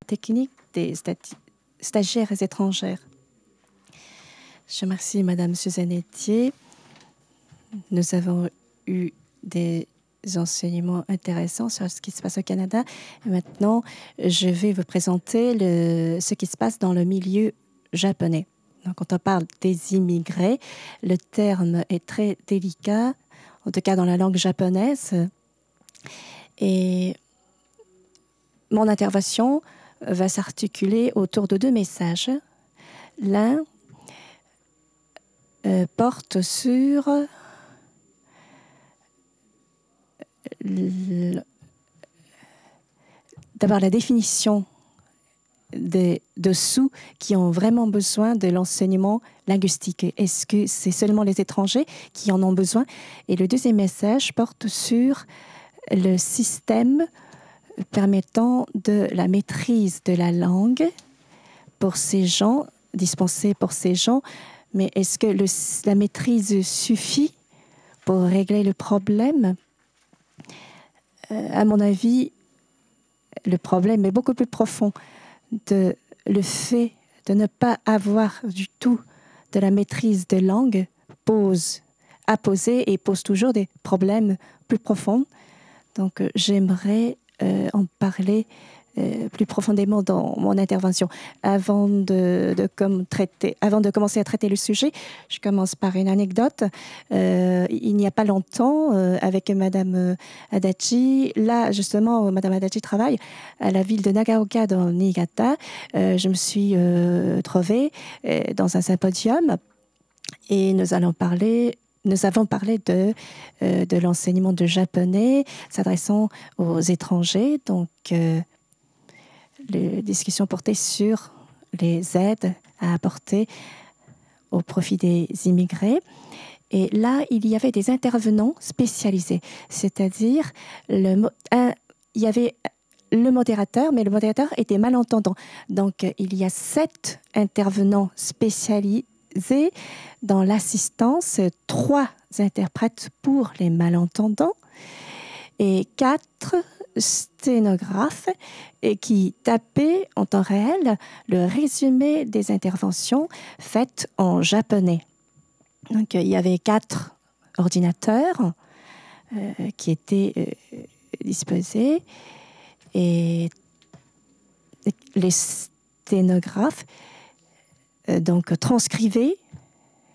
technique des stagiaires étrangères. Je remercie Madame Suzanne Etier. Nous avons eu des enseignements intéressants sur ce qui se passe au Canada. Et maintenant, je vais vous présenter ce qui se passe dans le milieu japonais. Donc, quand on parle des immigrés, le terme est très délicat, en tout cas dans la langue japonaise. Et mon intervention va s'articuler autour de deux messages. L'un porte sur d'abord la définition de ceux qui ont vraiment besoin de l'enseignement linguistique. Est-ce que c'est seulement les étrangers qui en ont besoin? Et le deuxième message porte sur le système permettant de la maîtrise de la langue pour ces gens, dispensée pour ces gens. Mais est-ce que la maîtrise suffit pour régler le problème? À mon avis, le problème est beaucoup plus profond. Le fait de ne pas avoir du tout de la maîtrise de langue a posé et pose toujours des problèmes plus profonds. Donc, j'aimerais en parler plus profondément dans mon intervention. Avant de commencer à traiter le sujet, je commence par une anecdote. Il n'y a pas longtemps, avec Madame Adachi, là justement, Madame Adachi travaille à la ville de Nagaoka dans Niigata. Je me suis trouvée dans un symposium et nous avons parlé de l'enseignement de japonais s'adressant aux étrangers. Donc, les discussions portaient sur les aides à apporter au profit des immigrés. Et là, il y avait des intervenants spécialisés, c'est-à-dire il y avait le modérateur, mais le modérateur était malentendant. Donc, il y a 7 intervenants spécialisés dans l'assistance, 3 interprètes pour les malentendants et 4 sténographes qui tapaient en temps réel le résumé des interventions faites en japonais. Donc, il y avait 4 ordinateurs qui étaient disposés et les sténographes donc transcrivaient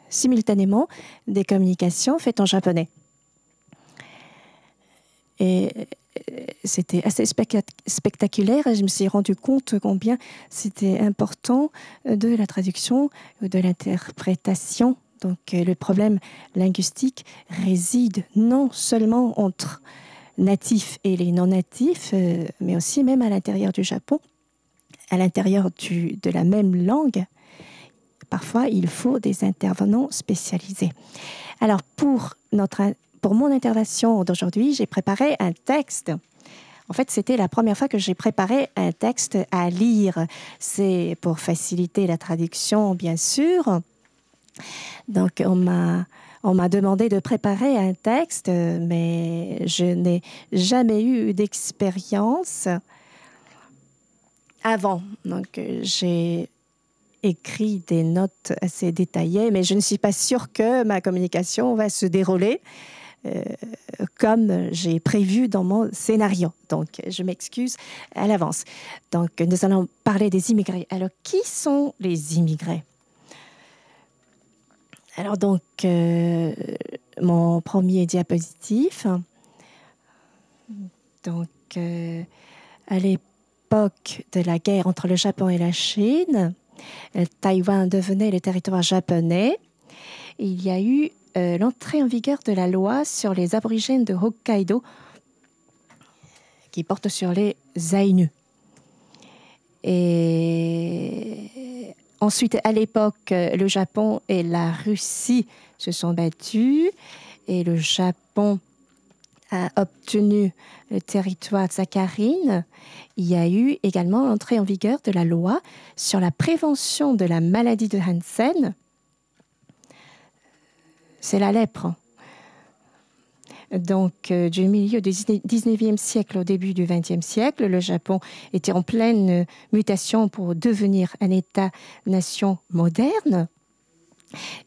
simultanément des communications faites en japonais. Et c'était assez spectaculaire et je me suis rendu compte combien c'était important de la traduction ou de l'interprétation. Donc le problème linguistique réside non seulement entre natifs et les non-natifs, mais aussi même à l'intérieur du Japon, à l'intérieur de la même langue. Parfois, il faut des intervenants spécialisés. Alors, pour mon intervention d'aujourd'hui, j'ai préparé un texte. En fait, c'était la première fois que j'ai préparé un texte à lire. C'est pour faciliter la traduction, bien sûr. Donc, on m'a demandé de préparer un texte, mais je n'ai jamais eu d'expérience avant. Donc, j'ai écrit des notes assez détaillées, mais je ne suis pas sûre que ma communication va se dérouler comme j'ai prévu dans mon scénario. Donc, je m'excuse à l'avance. Donc, nous allons parler des immigrés. Alors, qui sont les immigrés? Alors, donc, mon premier diapositive. Donc, à l'époque de la guerre entre le Japon et la Chine, Taïwan devenait le territoire japonais. Il y a eu l'entrée en vigueur de la loi sur les aborigènes de Hokkaido qui porte sur les Aïnus. Et ensuite, à l'époque, le Japon et la Russie se sont battus et le Japon a obtenu le territoire Sakharine. Il y a eu également l'entrée en vigueur de la loi sur la prévention de la maladie de Hansen. C'est la lèpre. Donc, du milieu du 19e siècle au début du 20e siècle, le Japon était en pleine mutation pour devenir un État-nation moderne.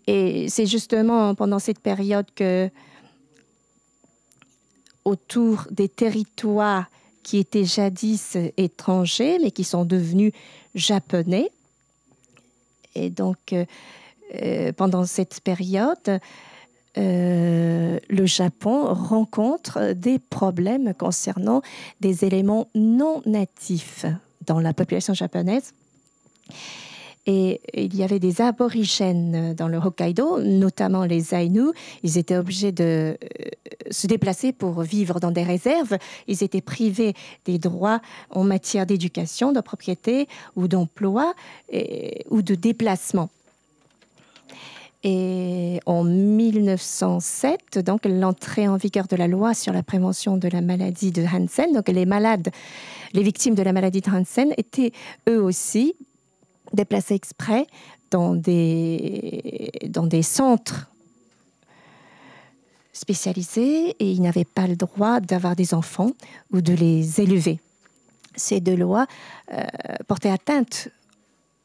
Et c'est justement pendant cette période que, autour des territoires qui étaient jadis étrangers, mais qui sont devenus japonais, et donc, pendant cette période, le Japon rencontre des problèmes concernant des éléments non natifs dans la population japonaise. Et il y avait des aborigènes dans le Hokkaido, notamment les Ainu. Ils étaient obligés de se déplacer pour vivre dans des réserves. Ils étaient privés des droits en matière d'éducation, de propriété ou d'emploi ou de déplacement. Et en 1907, donc l'entrée en vigueur de la loi sur la prévention de la maladie de Hansen, donc les victimes de la maladie de Hansen étaient eux aussi déplacés exprès dans des centres spécialisés et ils n'avaient pas le droit d'avoir des enfants ou de les élever. Ces deux lois portaient atteinte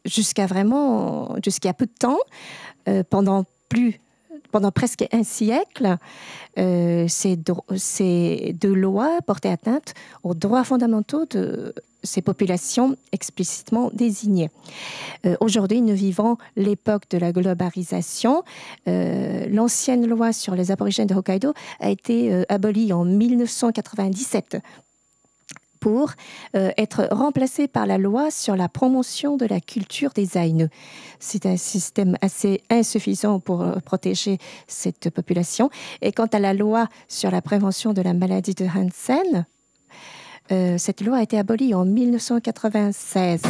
jusqu'à peu de temps, pendant presque un siècle, ces deux lois portaient atteinte aux droits fondamentaux de ces populations explicitement désignées. Aujourd'hui, nous vivons l'époque de la globalisation. L'ancienne loi sur les aborigènes de Hokkaido a été abolie en 1997 pour être remplacée par la loi sur la promotion de la culture des Ainu. C'est un système assez insuffisant pour protéger cette population. Et quant à la loi sur la prévention de la maladie de Hansen, cette loi a été abolie en 1996.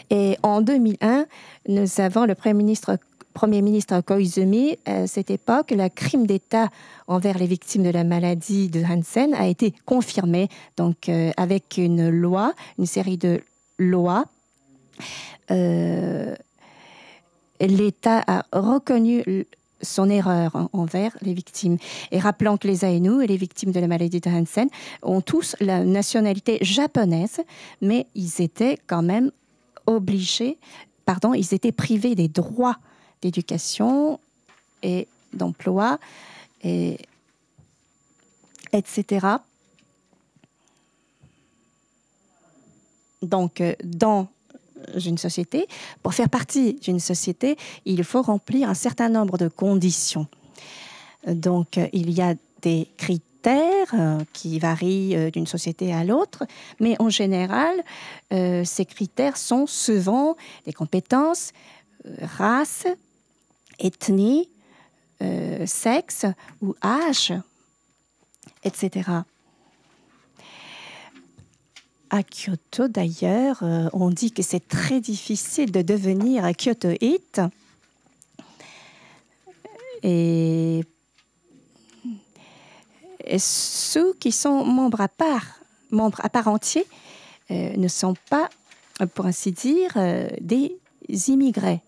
Et en 2001, nous avons le Premier ministre Koizumi. À cette époque, le crime d'État envers les victimes de la maladie de Hansen a été confirmé, donc avec une série de lois. L'État a reconnu son erreur envers les victimes. Et rappelant que les Ainu et les victimes de la maladie de Hansen ont tous la nationalité japonaise, mais ils étaient quand même ils étaient privés des droits d'éducation et d'emploi, etc. Donc, dans une société, pour faire partie d'une société, il faut remplir un certain nombre de conditions. Donc, il y a des critères qui varient d'une société à l'autre, mais en général, ces critères sont souvent des compétences, race, ethnie, sexe ou âge, etc. À Kyoto, d'ailleurs, on dit que c'est très difficile de devenir un Kyotoite. Et ceux qui sont membres à part entière, ne sont pas, pour ainsi dire, des immigrés.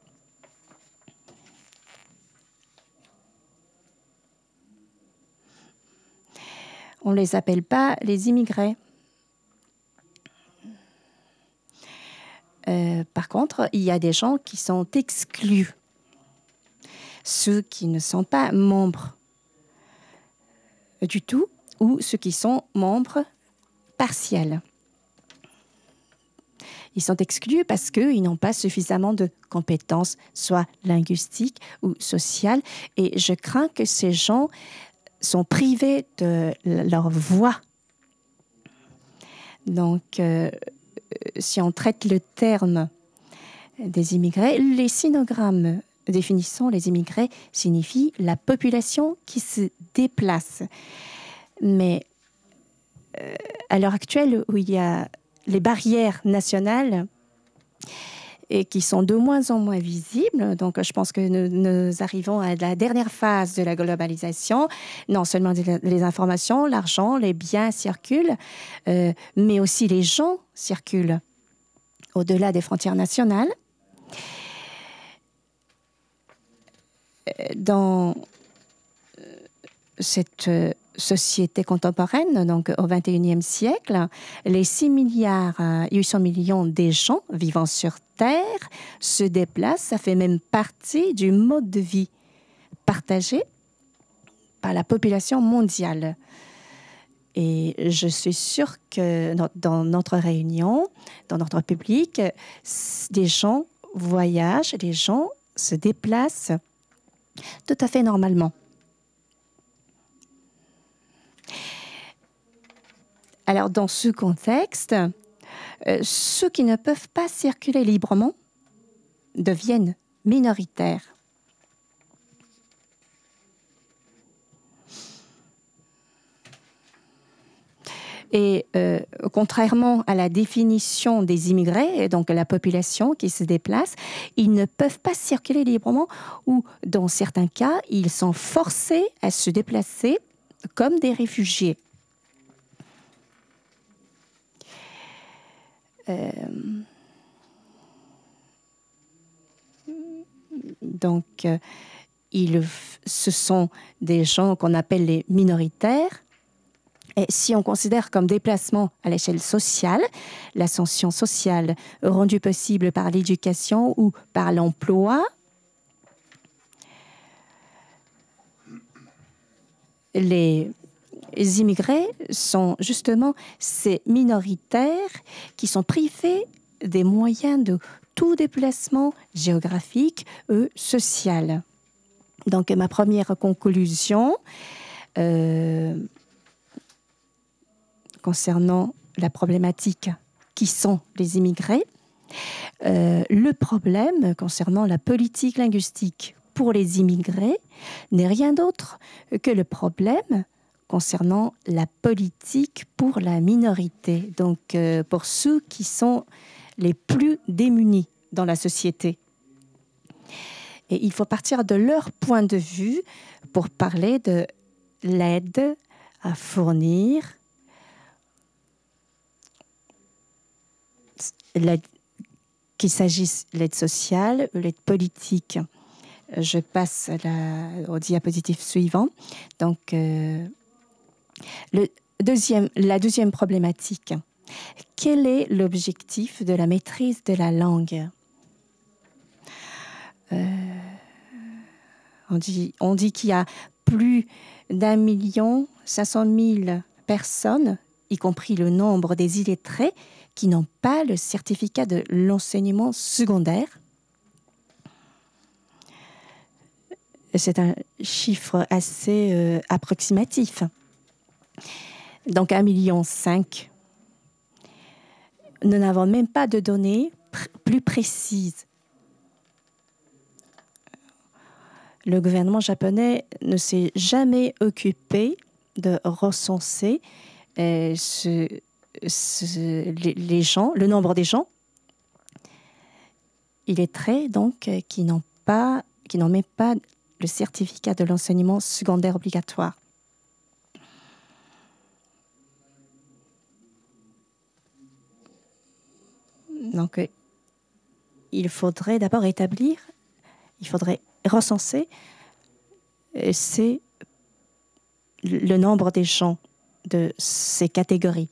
On ne les appelle pas les immigrés. Par contre, il y a des gens qui sont exclus. Ceux qui ne sont pas membres du tout ou ceux qui sont membres partiels. Ils sont exclus parce qu'ils n'ont pas suffisamment de compétences, soit linguistiques ou sociales. Et je crains que ces gens sont privés de leur voix. Donc, si on traite le terme des immigrés, les sinogrammes définissant les immigrés signifient la population qui se déplace. Mais à l'heure actuelle, où il y a les barrières nationales et qui sont de moins en moins visibles. Donc, je pense que nous arrivons à la dernière phase de la globalisation. Non seulement les informations, l'argent, les biens circulent, mais aussi les gens circulent au-delà des frontières nationales. Dans cette société contemporaine, donc au XXIe siècle, les 6 milliards 800 millions des gens vivant sur Terre se déplacent. Ça fait même partie du mode de vie partagé par la population mondiale. Et je suis sûre que dans notre réunion, dans notre public, des gens voyagent, des gens se déplacent tout à fait normalement. Alors, dans ce contexte, ceux qui ne peuvent pas circuler librement deviennent minoritaires. Et contrairement à la définition des immigrés, donc la population qui se déplace, ils ne peuvent pas circuler librement ou, dans certains cas, ils sont forcés à se déplacer comme des réfugiés. Donc, ce sont des gens qu'on appelle les minoritaires. Et si on considère comme déplacement à l'échelle sociale, l'ascension sociale rendue possible par l'éducation ou par l'emploi, les immigrés sont justement ces minoritaires qui sont privés des moyens de tout déplacement géographique et social. Donc, ma première conclusion concernant la problématique qui sont les immigrés, le problème concernant la politique linguistique pour les immigrés n'est rien d'autre que le problème concernant la politique pour la minorité, donc pour ceux qui sont les plus démunis dans la société. Et il faut partir de leur point de vue pour parler de l'aide à fournir, qu'il s'agisse de l'aide sociale ou l'aide politique. Je passe au diapositive suivant. Donc, la deuxième problématique. Quel est l'objectif de la maîtrise de la langue? On dit qu'il y a plus d'1,5 million personnes, y compris le nombre des illettrés, qui n'ont pas le certificat de l'enseignement secondaire. C'est un chiffre assez approximatif. Donc 1,5 million. Nous n'avons même pas de données plus précises. Le gouvernement japonais ne s'est jamais occupé de recenser les gens, le nombre des gens illettrés, donc, qui n'ont même pas le certificat de l'enseignement secondaire obligatoire. Donc, il faudrait d'abord recenser le nombre des gens de ces catégories.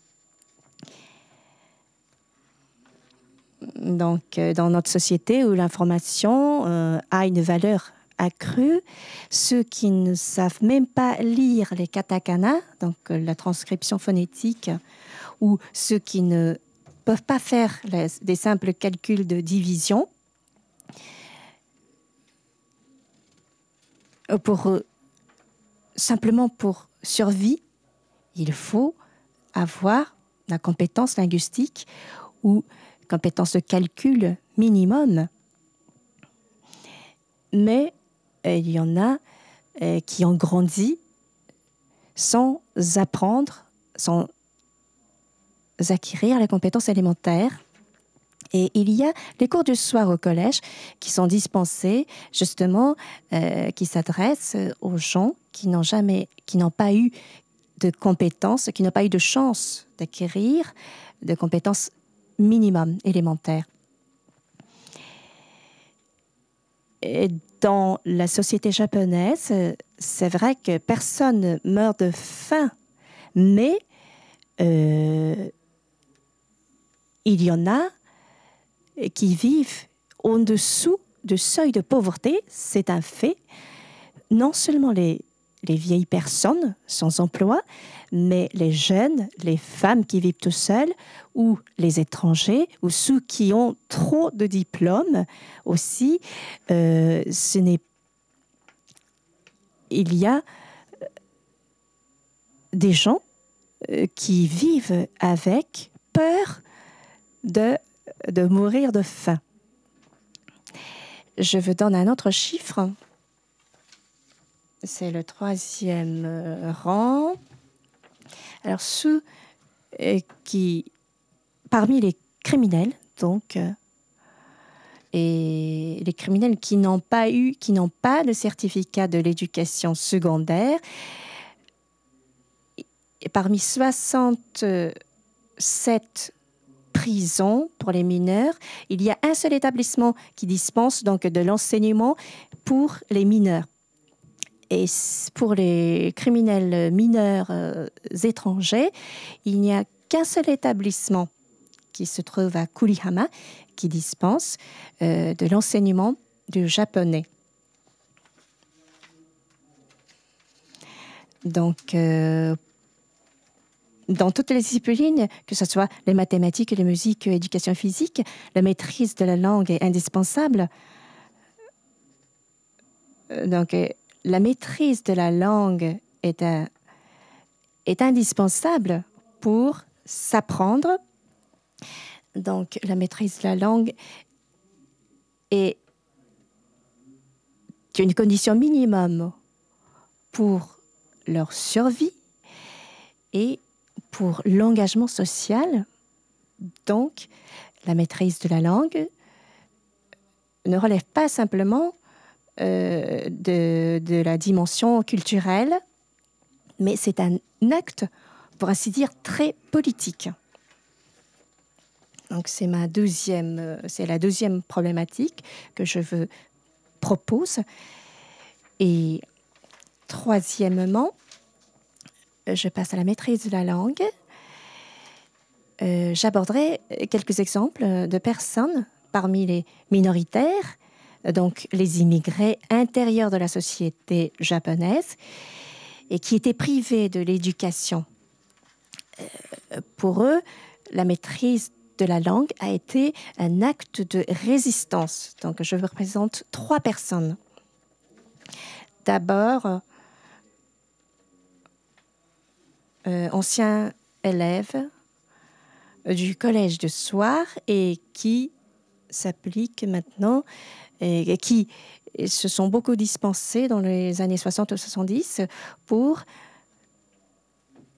Donc, dans notre société où l'information a une valeur accrue, ceux qui ne savent même pas lire les katakana, donc la transcription phonétique, ou ceux qui ne peuvent pas faire des simples calculs de division, simplement pour survie, il faut avoir la compétence linguistique ou compétence de calcul minimum. Mais il y en a qui ont grandi sans apprendre, sans acquérir les compétences élémentaires. Et il y a les cours du soir au collège qui sont dispensés, justement, qui s'adressent aux gens qui n'ont pas eu de compétences, qui n'ont pas eu de chance d'acquérir de compétences minimum élémentaires. Et dans la société japonaise, c'est vrai que personne ne meurt de faim, mais il y en a qui vivent au-dessous du seuil de pauvreté, c'est un fait. Non seulement les vieilles personnes sans emploi, mais les jeunes, les femmes qui vivent tout seules, ou les étrangers, ou ceux qui ont trop de diplômes aussi. Il y a des gens qui vivent avec peur de mourir de faim. Je vous donne un autre chiffre. C'est le 3e rang. Alors, ceux parmi les criminels, donc, et les criminels qui n'ont pas de certificat de l'éducation secondaire, et parmi 67 prisons pour les mineurs, il y a un seul établissement qui dispense donc de l'enseignement pour les mineurs. Et pour les criminels mineurs étrangers, il n'y a qu'un seul établissement qui se trouve à Kurihama qui dispense de l'enseignement du japonais. Donc, dans toutes les disciplines, que ce soit les mathématiques, les musiques, l'éducation physique, la maîtrise de la langue est indispensable. Donc, la maîtrise de la langue est indispensable pour s'apprendre. Donc, la maîtrise de la langue est une condition minimum pour leur survie et pour l'engagement social. Donc, la maîtrise de la langue ne relève pas simplement de la dimension culturelle, mais c'est un acte, pour ainsi dire, très politique. Donc, c'est la deuxième problématique que je vous propose. Et troisièmement, je passe à la maîtrise de la langue. J'aborderai quelques exemples de personnes parmi les minoritaires, donc les immigrés intérieurs de la société japonaise, et qui étaient privés de l'éducation. Pour eux, la maîtrise de la langue a été un acte de résistance. Donc, je vous représente 3 personnes. D'abord, ancien élève du collège de soir et qui s'applique maintenant et qui se sont beaucoup dispensés dans les années 60 ou 70 pour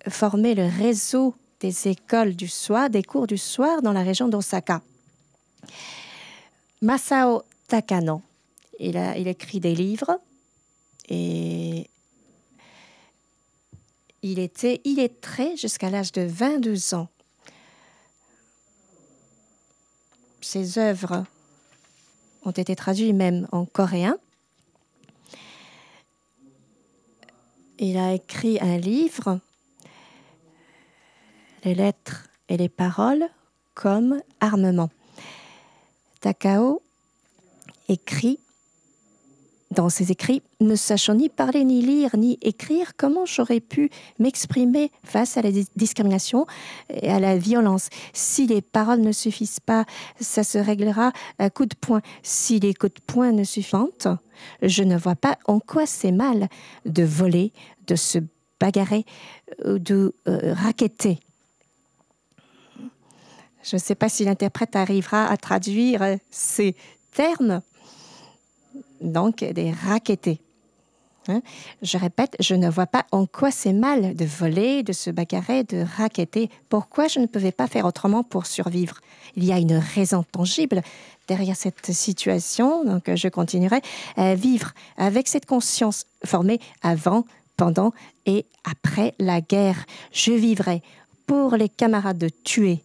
former le réseau des écoles du soir, des cours du soir dans la région d'Osaka. Masao Takano, il écrit des livres et il est illettré jusqu'à l'âge de 22 ans. Ses œuvres ont été traduites même en coréen. Il a écrit un livre, Les lettres et les paroles comme armement. Takao écrit dans ses écrits, « Ne sachant ni parler, ni lire, ni écrire, comment j'aurais pu m'exprimer face à la discrimination et à la violence? Si les paroles ne suffisent pas, ça se réglera à coups de poing. Si les coups de poing ne suffisent pas, je ne vois pas en quoi c'est mal de voler, de se bagarrer, de racketter. » Je ne sais pas si l'interprète arrivera à traduire ces termes. Donc, des rackettés. Je répète, je ne vois pas en quoi c'est mal de voler, de se bagarrer, de racketter. Pourquoi je ne pouvais pas faire autrement pour survivre? Il y a une raison tangible derrière cette situation. Donc, je continuerai à vivre avec cette conscience formée avant, pendant et après la guerre. Je vivrai pour les camarades tués.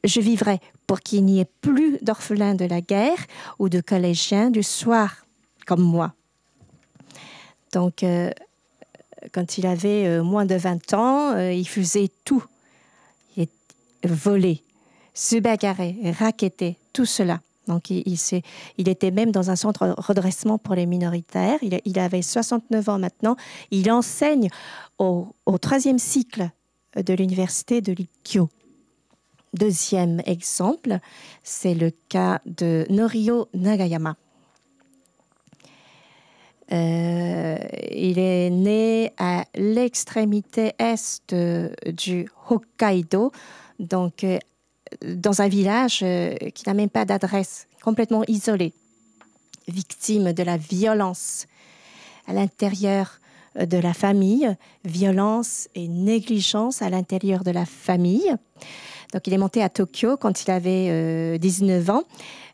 Je vivrai pour qu'il n'y ait plus d'orphelins de la guerre ou de collégiens du soir, comme moi. Donc, quand il avait moins de 20 ans, il faisait tout. Il volait, se bagarrait, rackettait, tout cela. Donc, il était même dans un centre de redressement pour les minoritaires. Il avait 69 ans maintenant. Il enseigne au 3e cycle de l'université de Ikkyo. Deuxième exemple, c'est le cas de Norio Nagayama. Il est né à l'extrémité est du Hokkaido, donc dans un village qui n'a même pas d'adresse, complètement isolé, victime de la violence à l'intérieur de la famille, violence et négligence à l'intérieur de la famille. Donc, il est monté à Tokyo quand il avait 19 ans.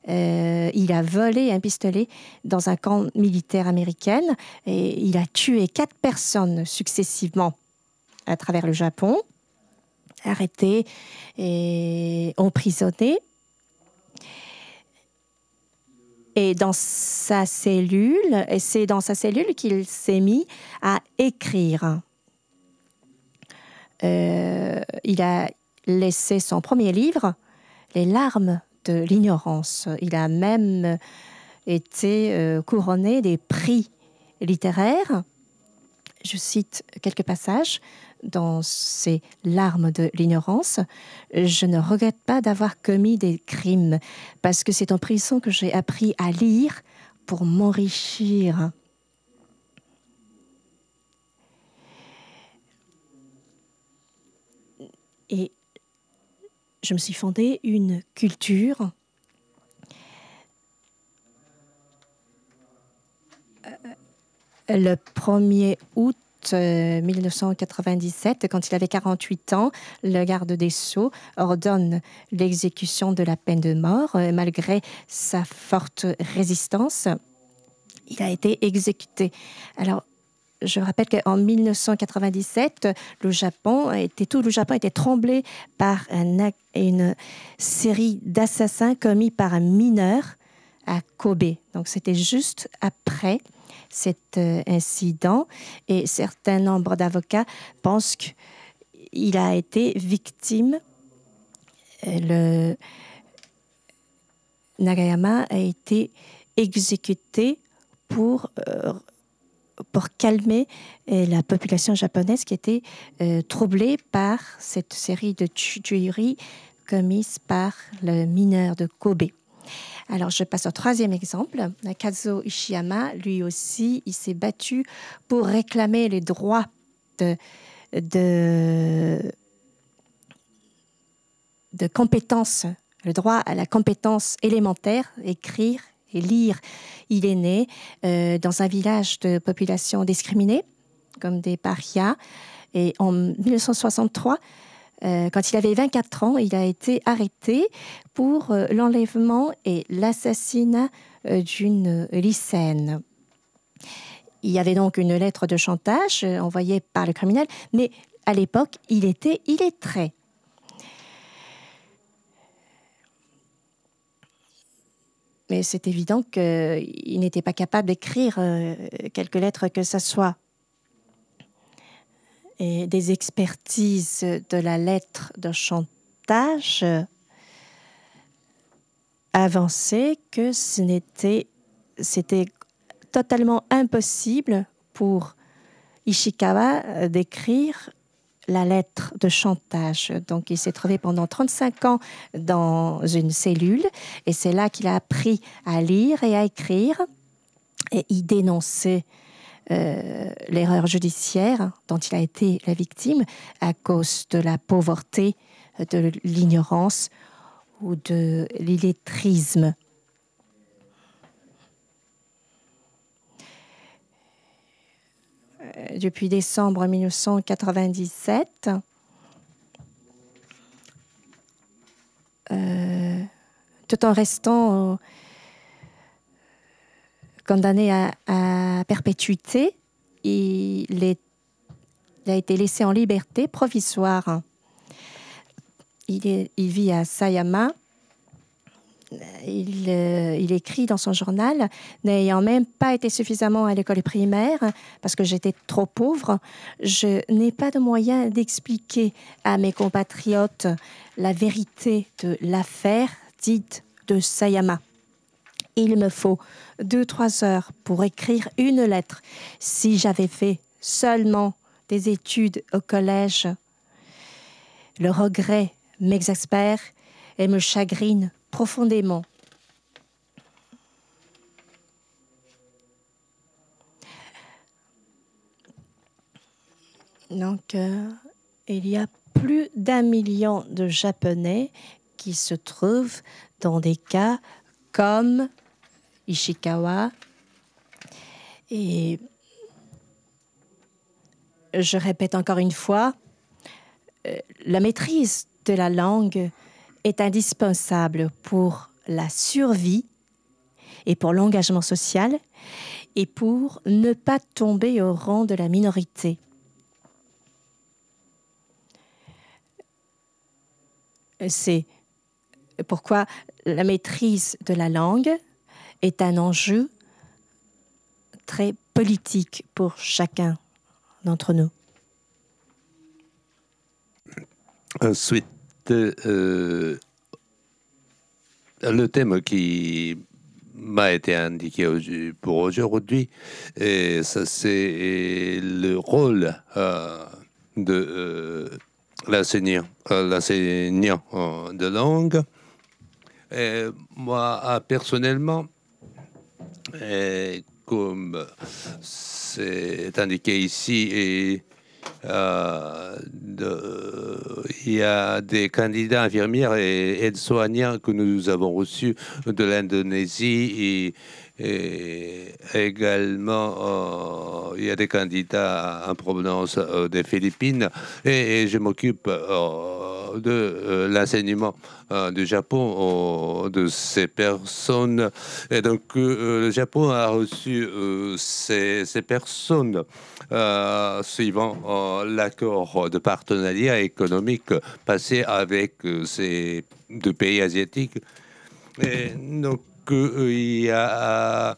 Il a volé un pistolet dans un camp militaire américain et il a tué 4 personnes successivement à travers le Japon, arrêté et emprisonné. Et dans sa cellule, et c'est dans sa cellule qu'il s'est mis à écrire. Il a laissé son premier livre, Les larmes de l'ignorance. Il a même été couronné des prix littéraires. Je cite quelques passages dans ces larmes de l'ignorance. Je ne regrette pas d'avoir commis des crimes parce que c'est en prison que j'ai appris à lire pour m'enrichir. Et je me suis fondé une culture le 1er août 1997, quand il avait 48 ans, le garde des Sceaux ordonne l'exécution de la peine de mort. Malgré sa forte résistance, il a été exécuté. Alors, je rappelle qu'en 1997, tout le Japon était tremblé par une série d'assassins commis par un mineur à Kobe. Donc, c'était juste après cet incident et certains nombres d'avocats pensent qu'il a été victime. Le Nagayama a été exécuté pour calmer la population japonaise qui était troublée par cette série de tueries commises par le mineur de Kobe. Alors, je passe au 3e exemple. Kazuo Ishiyama, lui aussi, il s'est battu pour réclamer les droits de compétences, le droit à la compétence élémentaire, écrire et lire. Il est né dans un village de population discriminée, comme des parias. Et en 1963, quand il avait 24 ans, il a été arrêté pour l'enlèvement et l'assassinat d'une lycéenne. Il y avait donc une lettre de chantage envoyée par le criminel, mais à l'époque, il était illettré. Mais c'est évident qu'il n'était pas capable d'écrire quelques lettres que ce soit. Et des expertises de la lettre de chantage avançaient que c'était totalement impossible pour Ishikawa d'écrire la lettre de chantage. Donc, il s'est trouvé pendant 35 ans dans une cellule et c'est là qu'il a appris à lire et à écrire et il dénonçait l'erreur judiciaire dont il a été la victime à cause de la pauvreté, de l'ignorance ou de l'illettrisme. Depuis décembre 1997, tout en restant condamné à perpétuité, il a été laissé en liberté provisoire. Il vit à Sayama il écrit dans son journal, n'ayant même pas été suffisamment à l'école primaire, parce que j'étais trop pauvre, je n'ai pas de moyen d'expliquer à mes compatriotes la vérité de l'affaire dite de Sayama. Il me faut 2-3 heures pour écrire une lettre. Si j'avais fait seulement des études au collège, le regret m'exaspère et me chagrine profondément. Donc, il y a plus d'1 million de Japonais qui se trouvent dans des cas comme Ishikawa. Et je répète encore une fois, la maîtrise de la langue est indispensable pour la survie et pour l'engagement social et pour ne pas tomber au rang de la minorité. C'est pourquoi la maîtrise de la langue est un enjeu très politique pour chacun d'entre nous. Ensuite, le thème qui m'a été indiqué pour aujourd'hui, ça c'est le rôle de l'enseignant de langue. Et moi, personnellement, comme c'est indiqué ici, il y a des candidats infirmières et aides-soignants que nous avons reçus de l'Indonésie et également il y a des candidats en provenance des Philippines et je m'occupe de l'enseignement du Japon de ces personnes. Et donc le Japon a reçu ces personnes suivant l'accord de partenariat économique passé avec ces deux pays asiatiques. Et donc, il y a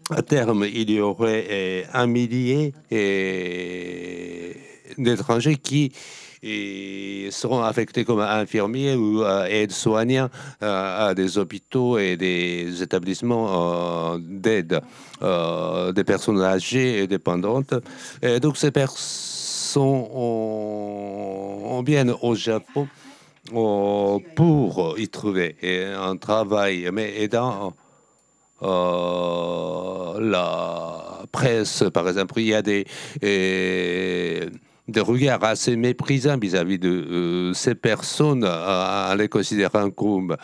à terme, il y aurait 1 millier d'étrangers qui seront affectés comme infirmiers ou aides-soignants à des hôpitaux et des établissements d'aide des personnes âgées et dépendantes. Et donc, ces personnes viennent au Japon pour y trouver un travail, mais aidant la presse, par exemple, il y a des regards assez méprisants vis-à-vis de ces personnes en les considérant comme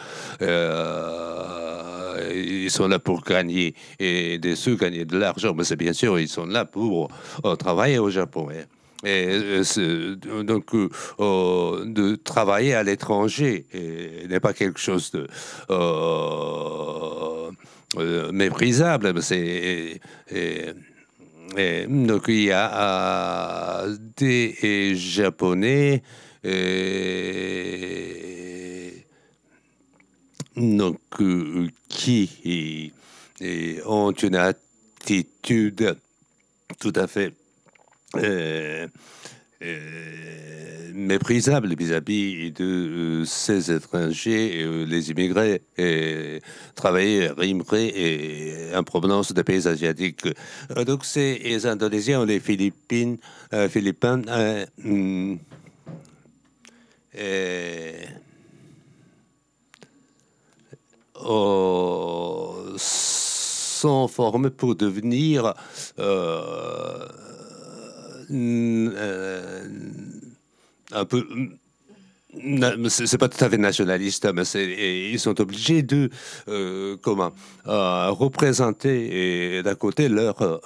ils sont là pour gagner et des sous, gagner de l'argent, mais c'est bien sûr, ils sont là pour travailler au Japon. Et donc, de travailler à l'étranger n'est pas quelque chose de méprisable. Donc, il y a des Japonais donc, qui ont une attitude tout à fait méprisable vis-à-vis de ces étrangers, les immigrés, travailleurs immigrés en provenance des pays asiatiques. Donc, c'est les Indonésiens ou les Philippines, Philippins, sont formés pour devenir un peu, c'est pas tout à fait nationaliste, mais ils sont obligés de représenter d'un côté leur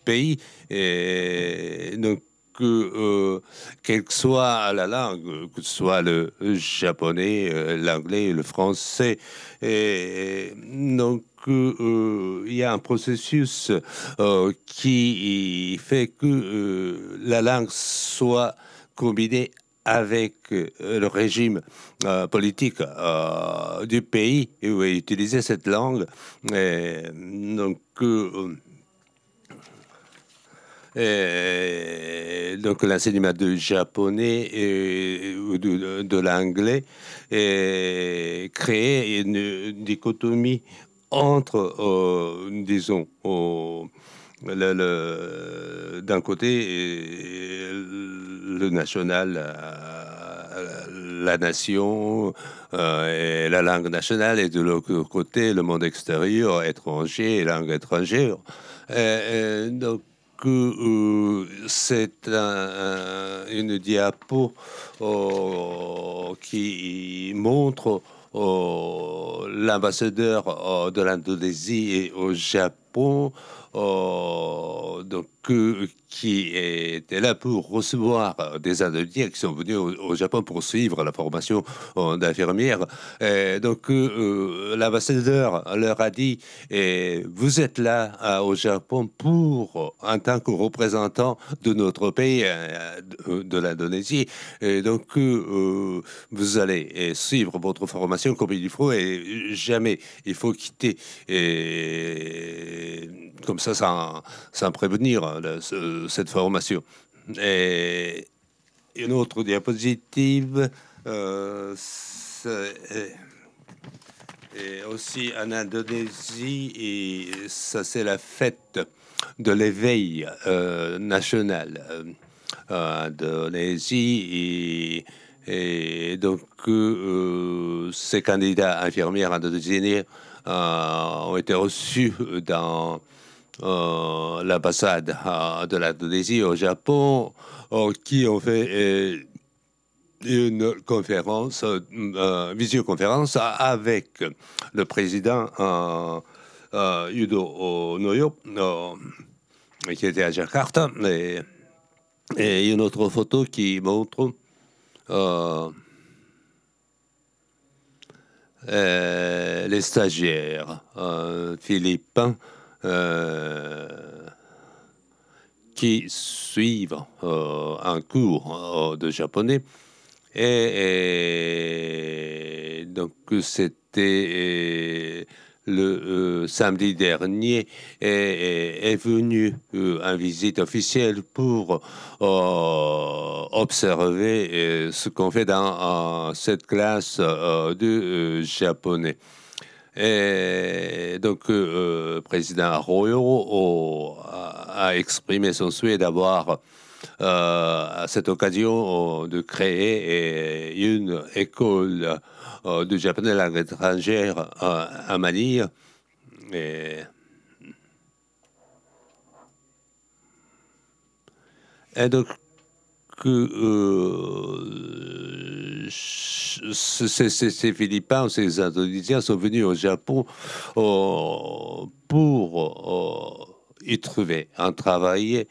pays et donc quelle que soit la langue, que ce soit le japonais, l'anglais, le français, et donc il y a un processus qui fait que la langue soit combinée avec le régime politique du pays où est utilisée cette langue. Donc l'enseignement du japonais ou de l'anglais crée une dichotomie entre, disons, d'un côté, le national, la nation et la langue nationale, et de l'autre côté, le monde extérieur, étranger et langue étrangère. Donc, c'est une diapo qui montre l'ambassadeur de l'Indonésie au Japon, qui était là pour recevoir des Indonésiens qui sont venus au Japon pour suivre la formation d'infirmière. Donc, l'ambassadeur leur a dit, vous êtes là au Japon en tant que représentant de notre pays, de l'Indonésie. Et donc, vous allez suivre votre formation comme il faut, et jamais il faut quitter comme ça sans prévenir cette formation. Et une autre diapositive, et aussi en Indonésie, et ça c'est la fête de l'éveil national en Indonésie, et donc ces candidats infirmières indonésiennes ont été reçus dans l'ambassade de l'Indonésie au Japon, qui ont fait une conférence, visioconférence avec le président Yudo Noyo, qui était à Jakarta, et une autre photo qui montre les stagiaires philippins qui suivent un cours de japonais. Et donc, c'était le samedi dernier, est venu en visite officielle pour observer ce qu'on fait dans cette classe de japonais. Et donc, le président Arroyo a exprimé son souhait d'avoir à cette occasion de créer une école de japonais langue étrangère à Manille. Et donc, ces Philippins, ces Indonésiens sont venus au Japon pour y trouver un travail,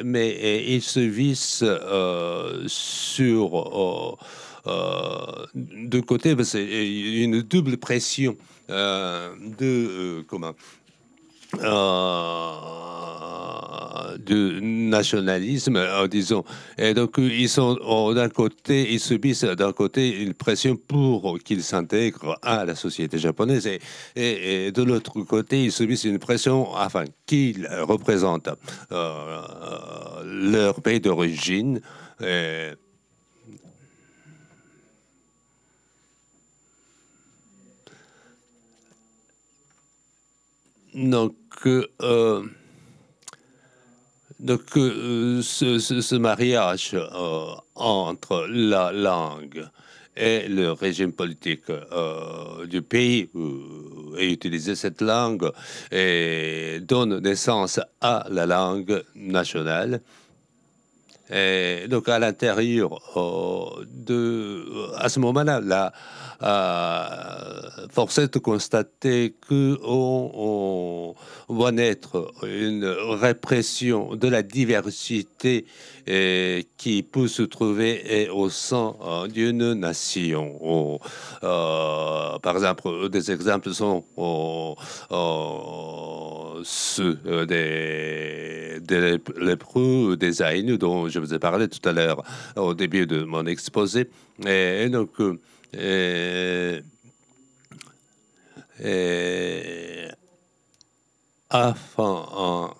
mais ils se vissent sur deux côtés, parce qu'il y a une double pression de nationalisme, disons. Et donc, ils sont d'un côté, ils subissent d'un côté une pression pour qu'ils s'intègrent à la société japonaise, et de l'autre côté, ils subissent une pression afin qu'ils représentent leur pays d'origine. Donc, ce mariage entre la langue et le régime politique du pays et utiliser cette langue et donne naissance à la langue nationale. Et donc, à l'intérieur à ce moment-là, force est de constater qu'on voit naître une répression de la diversité qui peut se trouver au sein d'une nation. Par exemple, des exemples sont ceux des lépreux, des Aïnous, dont je vous ai parlé tout à l'heure au début de mon exposé. Et donc, afin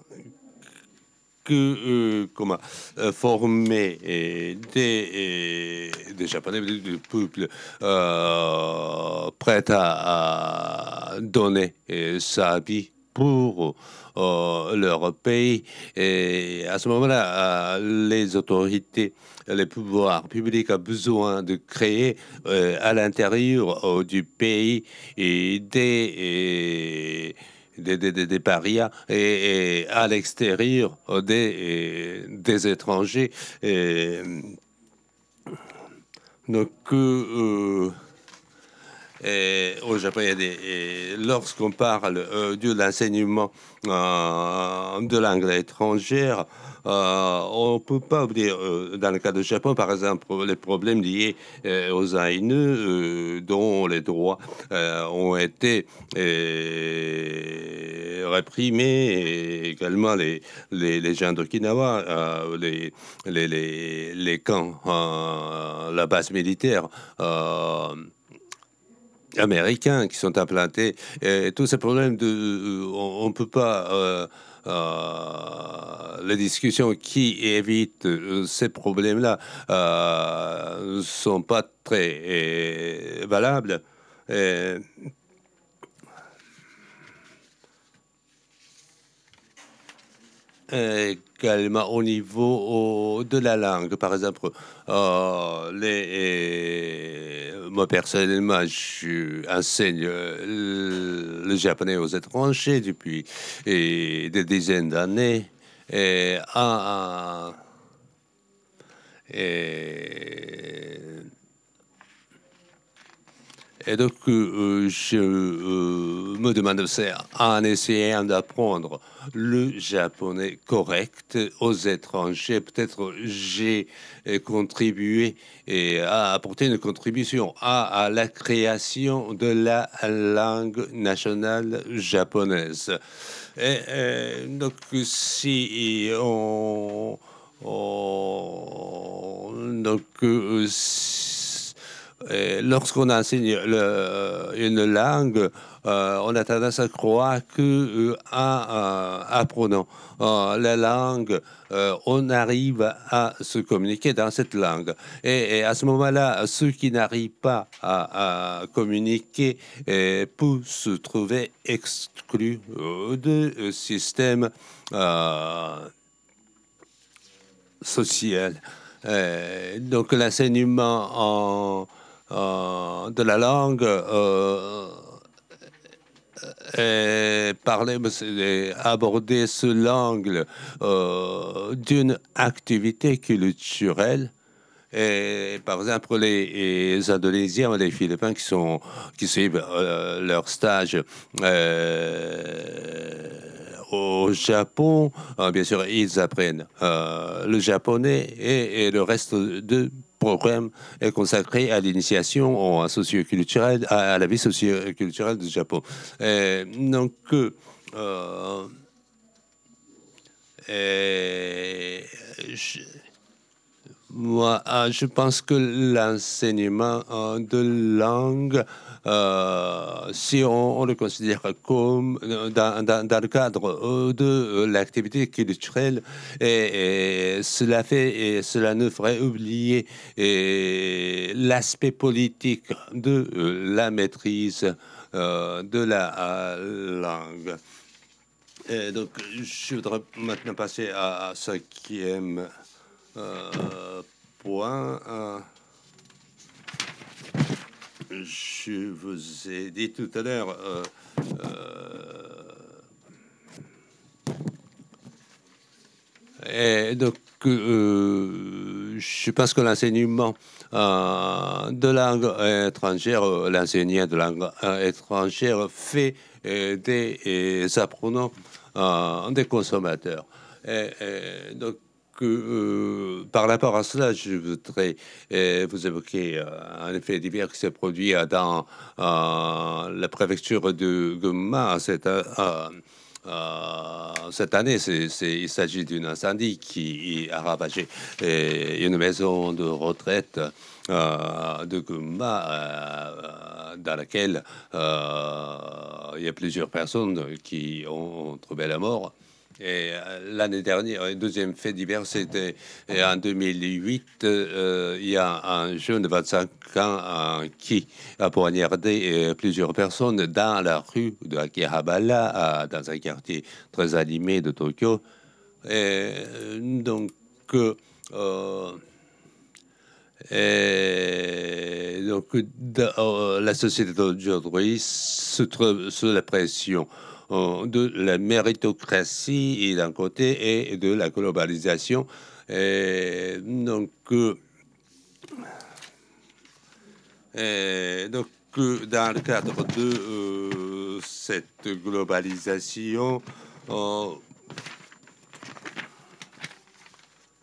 comment former des Japonais, du peuple prêt à donner sa vie pour leur pays. Et à ce moment-là, les autorités, les pouvoirs publics ont besoin de créer à l'intérieur du pays des parias et à l'extérieur des étrangers. Donc, au Japon, lorsqu'on parle de l'enseignement de l'anglais étrangère, on ne peut pas oublier, dans le cas du Japon, par exemple, les problèmes liés aux Aïnus, dont les droits ont été réprimés, et également les gens d'Okinawa, les camps, la base militaire. Américains qui sont implantés. Et tous ces problèmes, on ne peut pas... les discussions qui évitent ces problèmes-là ne sont pas très valables. Également au niveau de la langue, par exemple, moi personnellement, j'enseigne le japonais aux étrangers depuis des dizaines d'années. Et, et Et donc, je me demande, c'est en essayant d'apprendre le japonais correct aux étrangers, peut-être j'ai contribué et à apporter une contribution à la création de la langue nationale japonaise. Donc, si donc, lorsqu'on enseigne une langue, on a tendance à croire que en apprenant la langue, on arrive à se communiquer dans cette langue. Et à ce moment-là, ceux qui n'arrivent pas à communiquer peuvent se trouver exclus de système social. Donc l'enseignement de la langue aborder sous l'angle d'une activité culturelle. Et, par exemple, les Indonésiens ou les Philippins qui suivent leur stage au Japon, bien sûr, ils apprennent le japonais et le reste de programme est consacré à l'initiation socioculturelle, à la vie socioculturelle du Japon. Donc, moi, je pense que l'enseignement de langue, si on le considère comme dans le cadre de l'activité culturelle, et cela ne ferait oublier l'aspect politique de la maîtrise de la langue. Et donc, je voudrais maintenant passer à cinquième point. Je vous ai dit tout à l'heure et donc je pense que l'enseignement de langue étrangère, l'enseignant de langue étrangère fait des apprenants des consommateurs. Donc par rapport à cela, je voudrais vous évoquer un effet divers qui s'est produit dans la préfecture de Gunma. C'est cette année, il s'agit d'un incendie qui a ravagé une maison de retraite de Gumma, dans laquelle il y a plusieurs personnes qui ont trouvé la mort. Et l'année dernière, un deuxième fait divers, c'était en 2008, il y a un jeune de 25 ans qui a poignardé plusieurs personnes dans la rue de Akihabara, dans un quartier très animé de Tokyo. Et donc, euh, la société d'aujourd'hui se trouve sous la pression de la méritocratie d'un côté et de la globalisation. Dans le cadre de cette globalisation,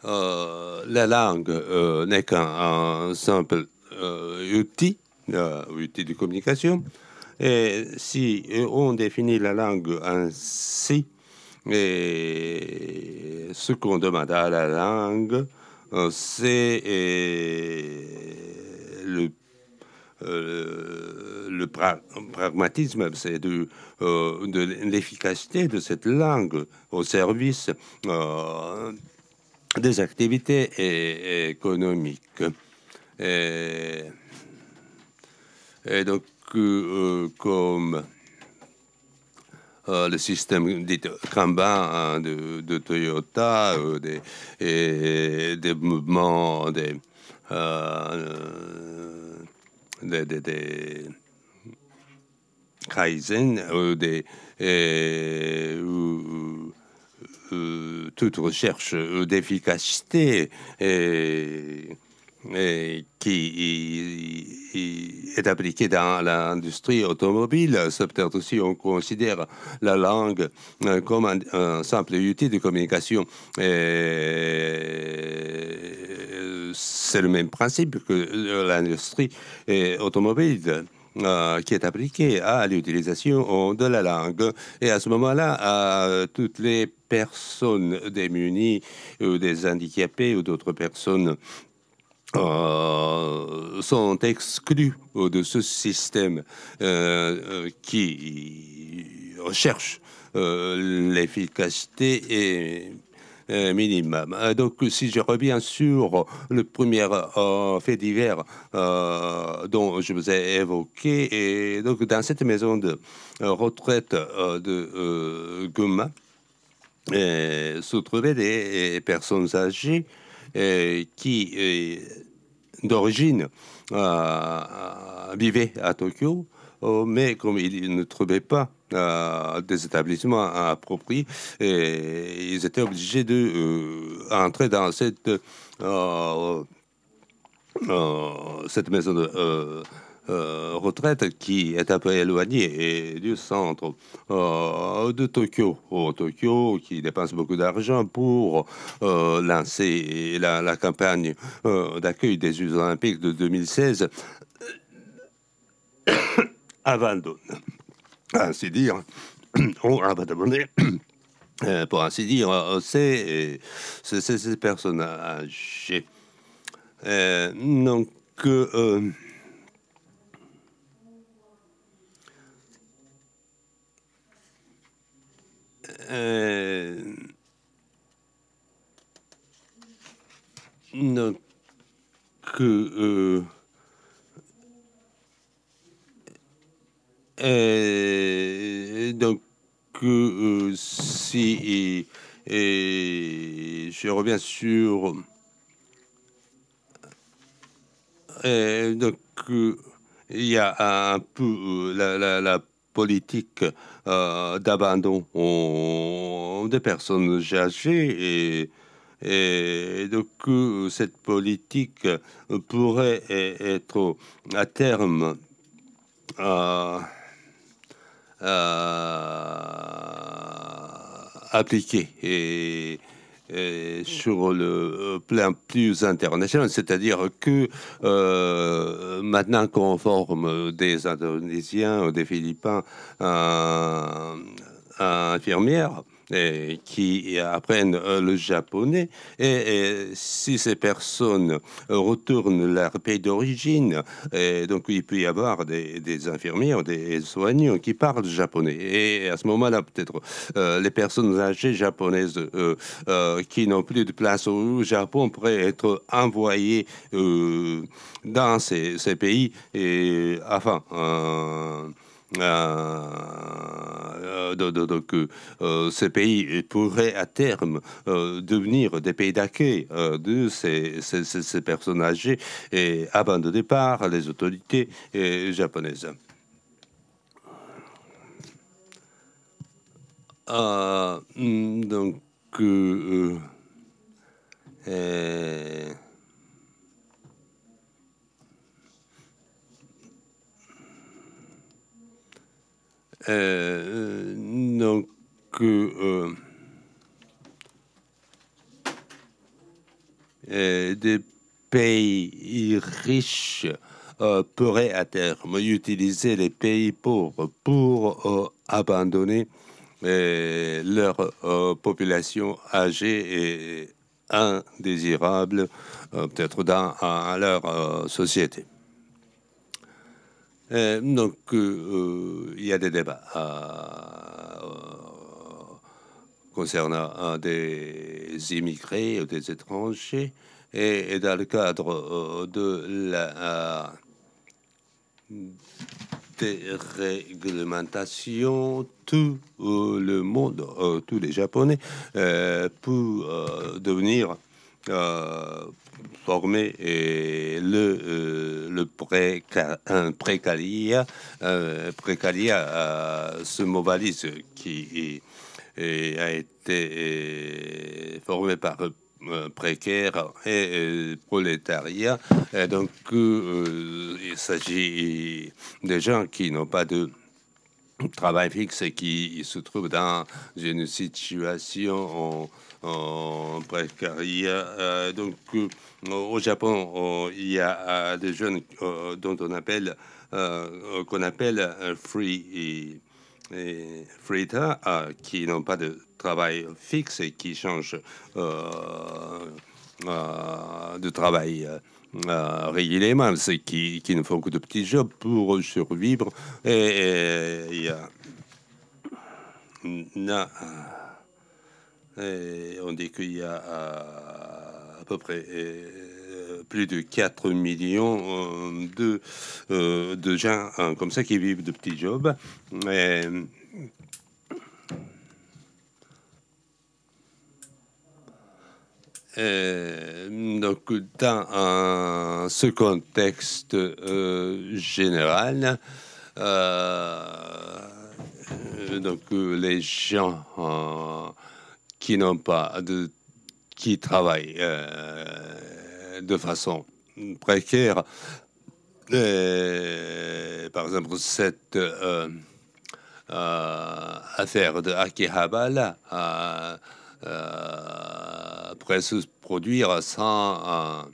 la langue n'est qu'un simple outil de communication. Et si on définit la langue ainsi, et ce qu'on demande à la langue, c'est le pragmatisme, c'est de l'efficacité de cette langue au service des activités économiques. Et donc, comme le système dit Kanban de Toyota, des mouvements, des Kaizen, toute recherche d'efficacité qui est appliquée dans l'industrie automobile. C'est peut-être aussi on considère la langue comme un simple outil de communication. C'est le même principe que l'industrie automobile. Qui est appliquée à l'utilisation de la langue. Et à ce moment-là, toutes les personnes démunies, ou des handicapés ou d'autres personnes sont exclus de ce système qui recherche l'efficacité minimum. Donc, si je reviens sur le premier fait divers dont je vous ai évoqué, et donc dans cette maison de retraite de Gumma, se trouvaient des personnes âgées qui, d'origine, vivaient à Tokyo, mais comme ils ne trouvaient pas des établissements appropriés, ils étaient obligés de entrer dans cette maison de retraite qui est un peu éloignée du centre de Tokyo. Tokyo qui dépense beaucoup d'argent pour lancer la campagne d'accueil des Jeux Olympiques de 2016 abandonne, ainsi dire, on abandonne. Pour ainsi dire, c'est ces personnes âgées. Donc, donc si je reviens sur donc il y a un peu la politique d'abandon des personnes âgées et donc cette politique pourrait être à terme appliquée et sur le plan plus international, c'est-à-dire que maintenant qu'on forme des Indonésiens ou des Philippins infirmières qui apprennent le japonais. Et si ces personnes retournent leur pays d'origine, donc il peut y avoir des infirmières, des soignants qui parlent japonais. Et à ce moment-là, peut-être les personnes âgées japonaises qui n'ont plus de place au Japon pourraient être envoyées dans ces pays et afin donc, ces pays pourraient à terme devenir des pays d'accueil de ces personnes âgées et abandonnées par les autorités japonaises. Donc, donc des pays riches pourraient à terme utiliser les pays pauvres pour abandonner leur population âgée et indésirable, peut-être dans leur société. Donc, il y a des débats concernant des immigrés ou des étrangers, et dans le cadre de la déréglementation, tout le monde, tous les Japonais, pour devenir former le précaria ce mot valise qui a été formé par précaire et prolétariat. Et donc, il s'agit des gens qui n'ont pas de travail fixe et qui se trouvent dans une situation en précaria. Donc, au Japon, il y a des jeunes dont on appelle qu'on appelle freeter, qui n'ont pas de travail fixe et qui changent de travail régulièrement, ceux qui ne font que de petits jobs pour survivre. Et il y a on dit qu'il y a à peu près plus de 4 millions de gens comme ça qui vivent de petits jobs. Donc, dans ce contexte général, donc les gens qui n'ont pas qui travaillent de façon précaire, par exemple cette affaire de Akihabara pourrait se produire sans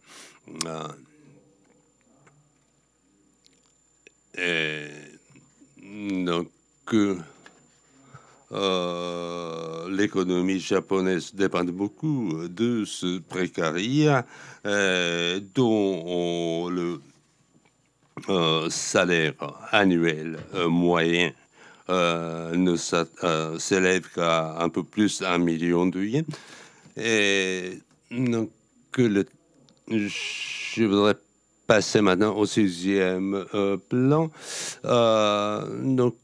donc l'économie japonaise dépend beaucoup de ce précariat dont le salaire annuel moyen ne s'élève qu'à un peu plus d'1 million de yens. Et donc, je voudrais passer maintenant au 6e plan. Donc,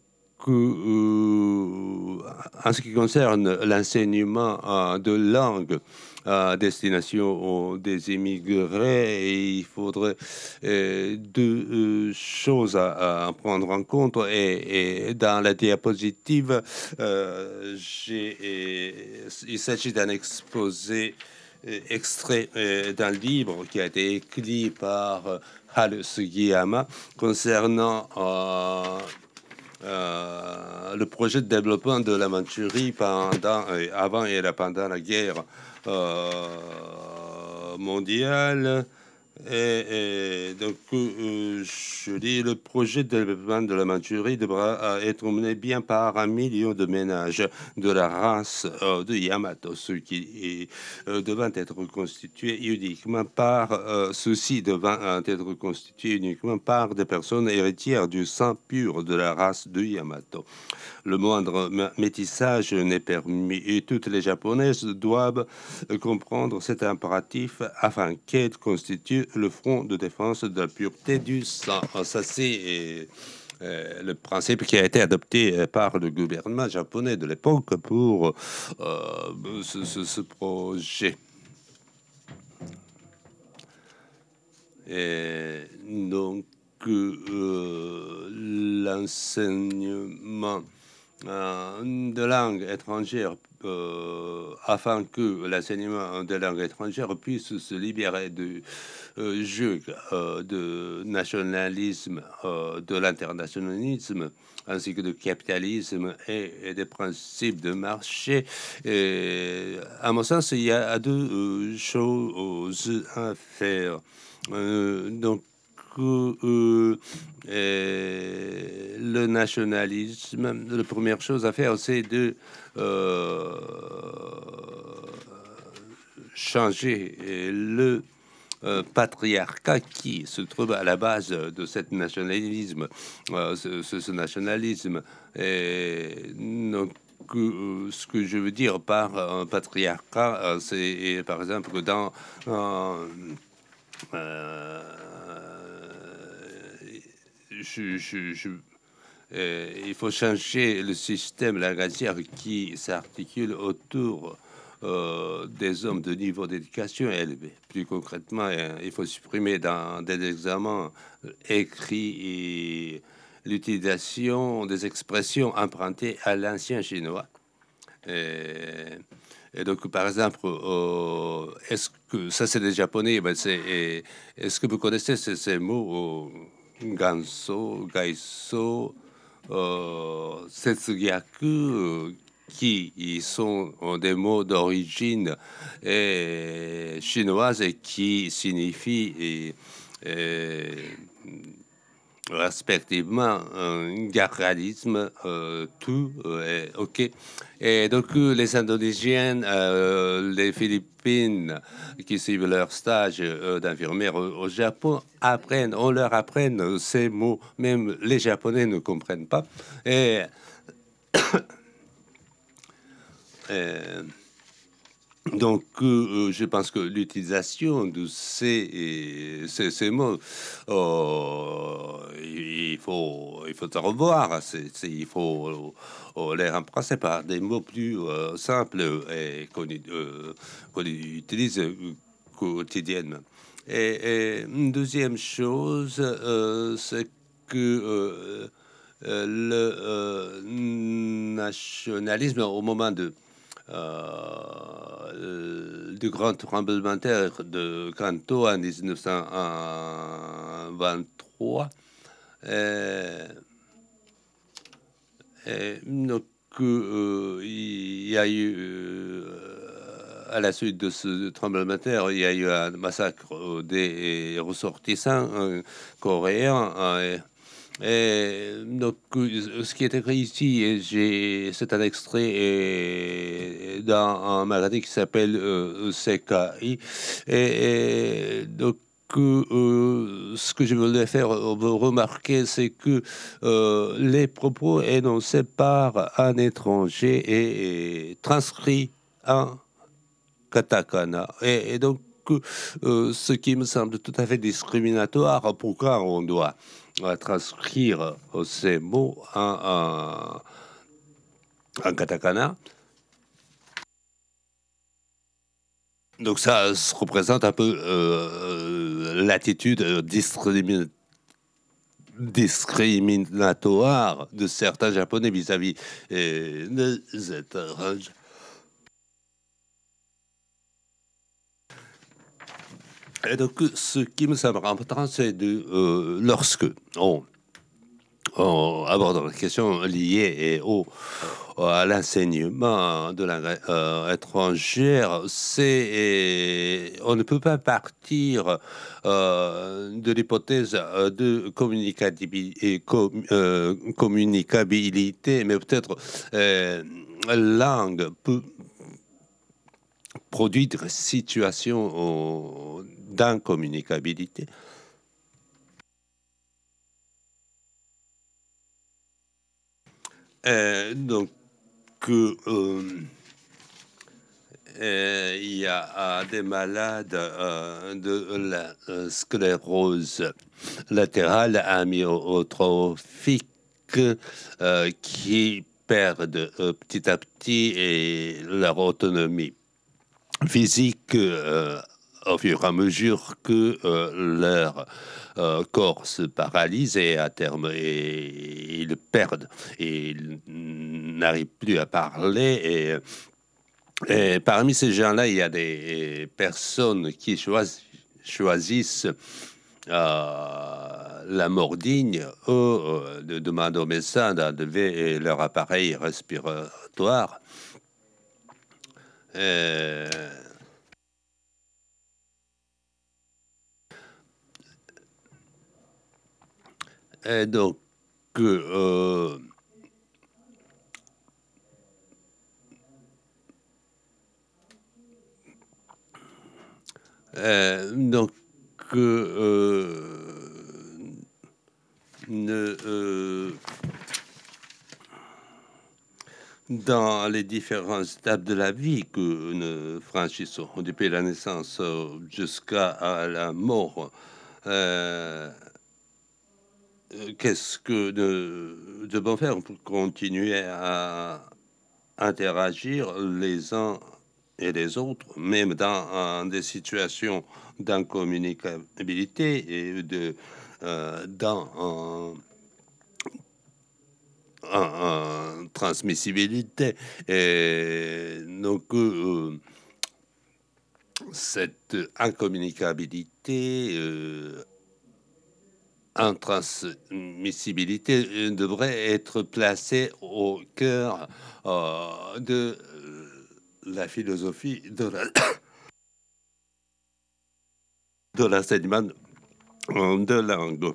en ce qui concerne l'enseignement de langue à destination des immigrés, il faudrait deux choses à prendre en compte. Et dans la diapositive, il s'agit d'un exposé extrait d'un livre qui a été écrit par Haru Sugiyama concernant le projet de développement de la Mandchourie avant et pendant la guerre mondiale. Donc, je dis, le projet de développement de la Mandchourie devra être mené bien par 1 million de ménages de la race de Yamato, ce qui devant être constitué uniquement par ceux-ci devant être constitués uniquement par des personnes héritières du sang pur de la race de Yamato. Le moindre métissage n'est permis et toutes les japonaises doivent comprendre cet impératif afin qu'elle constitue le front de défense de la pureté du sang. Ça, c'est le principe qui a été adopté par le gouvernement japonais de l'époque pour ce projet. Et donc, l'enseignement de langue étrangère afin que l'enseignement de langue étrangère puisse se libérer du jeu de nationalisme, de l'internationalisme, ainsi que du capitalisme et des principes de marché. Et, à mon sens, il y a deux choses à faire. Donc, le nationalisme, la première chose à faire, c'est de changer le patriarcat qui se trouve à la base de ce nationalisme. Ce nationalisme. Donc, ce que je veux dire par un patriarcat, c'est par exemple que dans il faut changer le système langagier qui s'articule autour des hommes de niveau d'éducation élevé. Plus concrètement, il faut supprimer dans des examens écrits l'utilisation des expressions empruntées à l'ancien chinois. Et donc, par exemple, est-ce que ça, c'est des japonais, ben est-ce que vous connaissez ces mots ganso, gaiso, setsugyaku, qui sont des mots d'origine chinoise et qui signifient respectivement un garalisme, tout ok. Et donc les Indonésiennes, les Philippines qui suivent leur stage d'infirmière au Japon apprennent, on leur apprenne ces mots, même les Japonais ne comprennent pas. Et donc, je pense que l'utilisation de ces mots, il faut revoir. Il faut les remplacer par des mots plus simples et qu'on utilise quotidiennement. Et une deuxième chose, c'est que le nationalisme, au moment du grand tremblement de terre de Kanto en 1923. Donc, il y a eu, à la suite de ce tremblement de terre, il y a eu un massacre des ressortissants coréens. Et donc, ce qui est écrit ici, c'est un extrait dans un magazine qui s'appelle CKI. Donc, ce que je voulais faire remarquer, c'est que les propos énoncés par un étranger et transcrits en katakana. Et donc, ce qui me semble tout à fait discriminatoire, pourquoi on doit transcrire ces mots en katakana. Donc ça représente un peu l'attitude discriminatoire de certains Japonais vis-à-vis des étrangers. Et donc, ce qui me semble important, c'est lorsque on aborde la question liée à l'enseignement de langue étrangère, on ne peut pas partir de l'hypothèse de communicabilité, mais peut-être langue peut produire des situations d'incommunicabilité. Donc, il y a des malades de la sclérose latérale amyotrophique qui perdent petit à petit et leur autonomie physique au fur et à mesure que leur corps se paralyse et à terme ils perdent et ils n'arrivent plus à parler. Et parmi ces gens-là, il y a des personnes qui choisissent la mort digne ou de demander au médecin d'enlever leur appareil respiratoire. Et donc, dans les différentes étapes de la vie que nous franchissons, depuis la naissance jusqu'à la mort, qu'est-ce que nous devons faire pour continuer à interagir les uns et les autres, même dans des situations d'incommunicabilité et dans en transmissibilité. Et donc, cette incommunicabilité, intransmissibilité devrait être placée au cœur de la philosophie de l'enseignement de langue.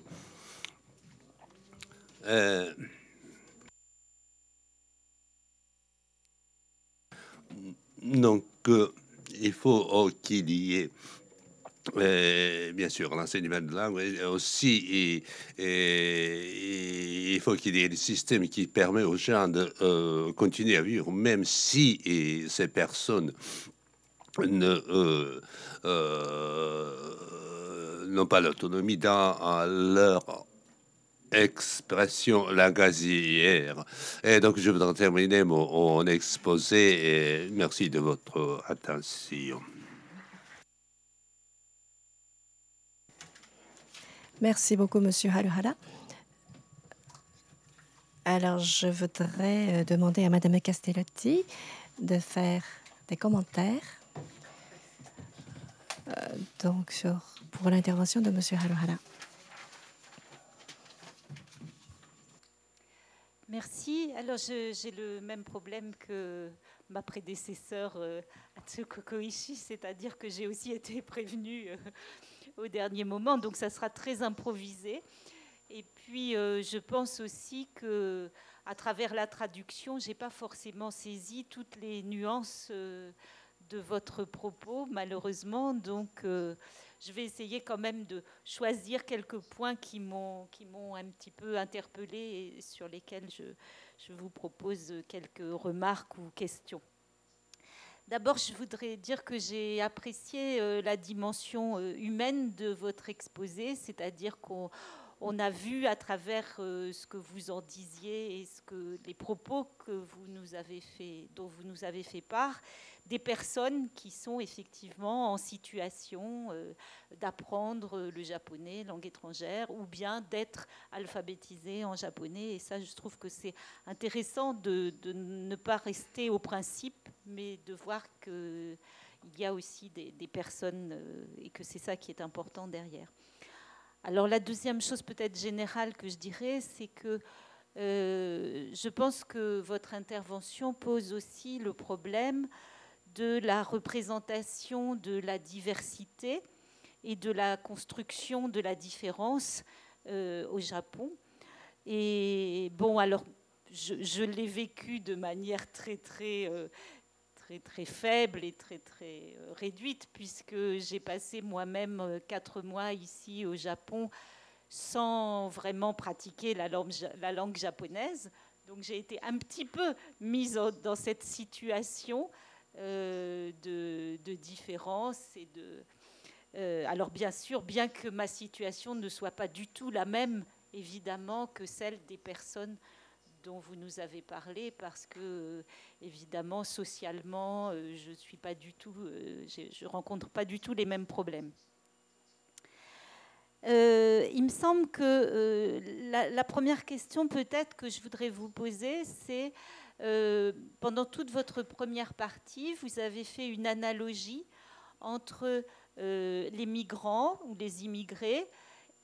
Donc, il faut qu'il y ait bien sûr, l'enseignement de langue, mais aussi, il faut qu'il y ait des systèmes qui permettent aux gens de continuer à vivre, même si ces personnes n'ont pas l'autonomie dans leur expression langagière. Et donc, je voudrais terminer mon exposé et merci de votre attention. Merci beaucoup, Monsieur Haruhara. Alors, je voudrais demander à Madame Castellotti de faire des commentaires donc pour l'intervention de Monsieur Haruhara. Merci. Alors, j'ai le même problème que ma prédécesseur Atsuko Koichi, c'est-à-dire que j'ai aussi été prévenue au dernier moment, donc ça sera très improvisé. Et puis, je pense aussi que à travers la traduction, j'ai pas forcément saisi toutes les nuances de votre propos, malheureusement. Donc, je vais essayer quand même de choisir quelques points qui m'ont un petit peu interpellée et sur lesquels je vous propose quelques remarques ou questions. D'abord, je voudrais dire que j'ai apprécié la dimension humaine de votre exposé, c'est-à-dire qu'on a vu à travers ce que vous en disiez et les propos que vous nous avez dont vous nous avez fait part, des personnes qui sont effectivement en situation d'apprendre le japonais, langue étrangère, ou bien d'être alphabétisées en japonais. Et ça, je trouve que c'est intéressant de ne pas rester au principe, mais de voir qu'il y a aussi des personnes et que c'est ça qui est important derrière. Alors la deuxième chose peut-être générale que je dirais, c'est que je pense que votre intervention pose aussi le problème de la représentation de la diversité et de la construction de la différence au Japon. Et bon, alors, je l'ai vécu de manière très faible et très réduite, puisque j'ai passé moi-même 4 mois ici au Japon sans vraiment pratiquer la langue japonaise. Donc j'ai été un petit peu mise dans cette situation de différence et alors bien sûr, bien que ma situation ne soit pas du tout la même, évidemment, que celle des personnes dont vous nous avez parlé, parce que évidemment, socialement, je rencontre pas du tout les mêmes problèmes. Il me semble que la première question peut-être que je voudrais vous poser, c'est pendant toute votre première partie, vous avez fait une analogie entre les migrants ou les immigrés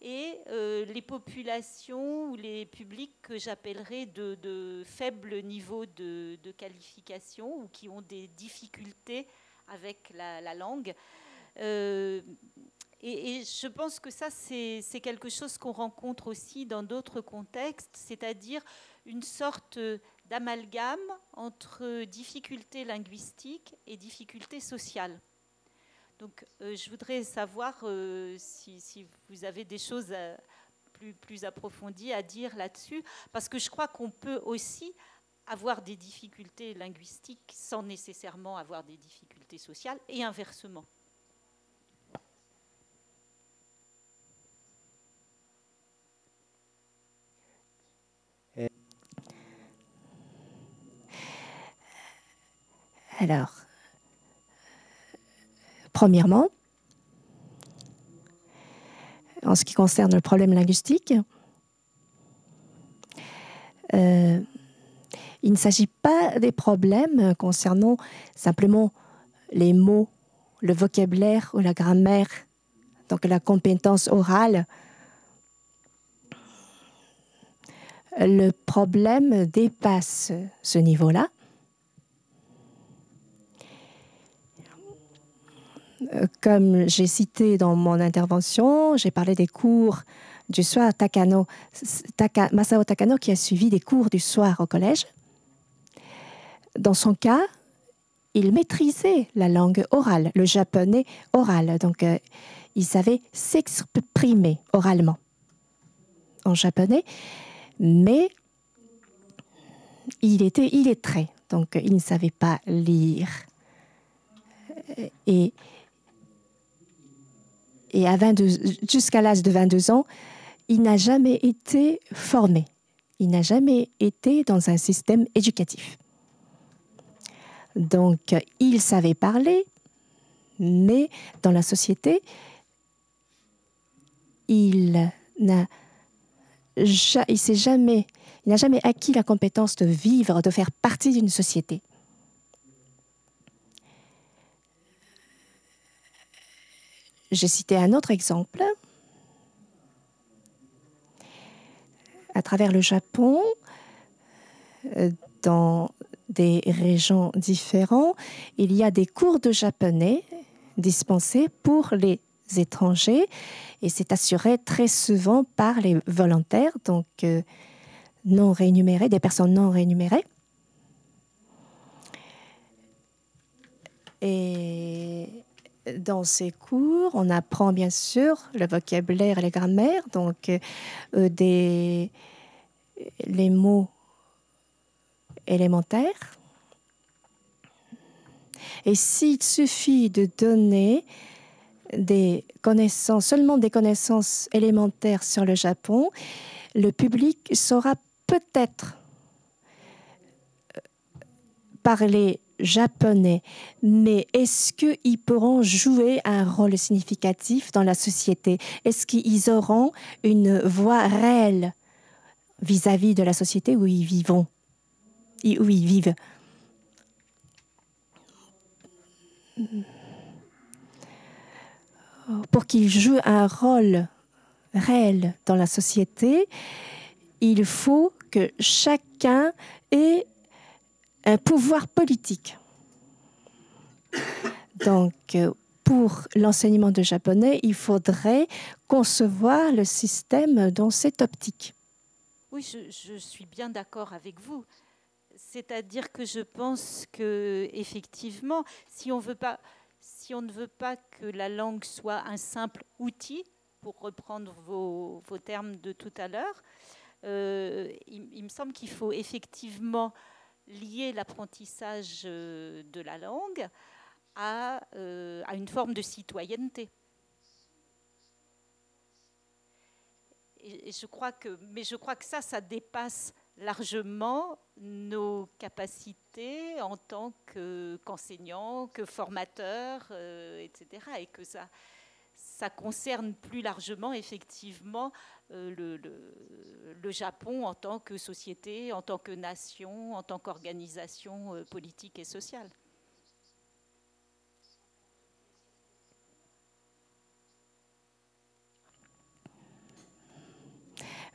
et les populations ou les publics que j'appellerais de faible niveau de qualification ou qui ont des difficultés avec la langue. Et je pense que ça, c'est quelque chose qu'on rencontre aussi dans d'autres contextes, c'est-à-dire une sorte d'amalgame entre difficultés linguistiques et difficultés sociales. Donc, je voudrais savoir si vous avez des choses plus approfondies à dire là-dessus, parce que je crois qu'on peut aussi avoir des difficultés linguistiques sans nécessairement avoir des difficultés sociales, et inversement. Alors, premièrement, en ce qui concerne le problème linguistique, il ne s'agit pas des problèmes concernant simplement les mots, le vocabulaire ou la grammaire, donc la compétence orale. Le problème dépasse ce niveau-là. Comme j'ai cité dans mon intervention, j'ai parlé des cours du soir Masao Takano, qui a suivi des cours du soir au collège. Dans son cas, il maîtrisait la langue orale, le japonais oral. Donc, il savait s'exprimer oralement en japonais, mais il était illettré, donc il ne savait pas lire. Et jusqu'à l'âge de 22 ans, il n'a jamais été formé. Il n'a jamais été dans un système éducatif. Donc, il savait parler, mais dans la société, il n'a jamais acquis la compétence de vivre, de faire partie d'une société. J'ai cité un autre exemple. À travers le Japon, dans des régions différentes, il y a des cours de japonais dispensés pour les étrangers et c'est assuré très souvent par les volontaires, donc non rémunérés, des personnes non rémunérées. Et dans ces cours, on apprend bien sûr le vocabulaire et la grammaire, donc les mots élémentaires. Et s'il suffit de donner seulement des connaissances élémentaires sur le Japon, le public saura peut-être parler japonais, mais est-ce qu'ils pourront jouer un rôle significatif dans la société? Est-ce qu'ils auront une voix réelle vis-à-vis de la société où ils vivent? Pour qu'ils jouent un rôle réel dans la société, il faut que chacun ait un pouvoir politique. Donc, pour l'enseignement de japonais, il faudrait concevoir le système dans cette optique. Oui, je suis bien d'accord avec vous. C'est-à-dire que je pense que effectivement, si on ne veut pas que la langue soit un simple outil, pour reprendre vos termes de tout à l'heure, il me semble qu'il faut effectivement lier l'apprentissage de la langue à une forme de citoyenneté. Et je crois que ça dépasse largement nos capacités en tant qu'enseignants, que formateurs, etc. Et que ça concerne plus largement, effectivement, le Japon en tant que société, en tant que nation, en tant qu'organisation politique et sociale.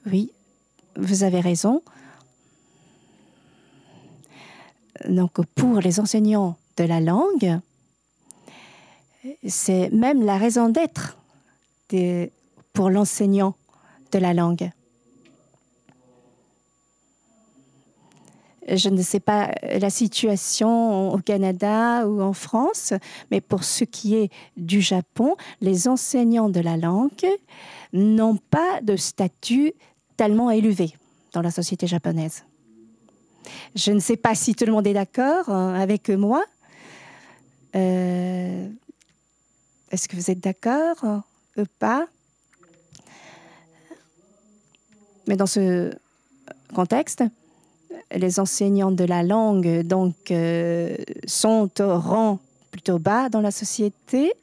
Oui, vous avez raison. Donc, pour les enseignants de la langue, c'est même la raison d'être pour l'enseignant de la langue. Je ne sais pas la situation au Canada ou en France, mais pour ce qui est du Japon, les enseignants de la langue n'ont pas de statut tellement élevé dans la société japonaise. Je ne sais pas si tout le monde est d'accord avec moi. Est-ce que vous êtes d'accord ou pas? Mais dans ce contexte, les enseignants de la langue donc, sont au rang plutôt bas dans la société.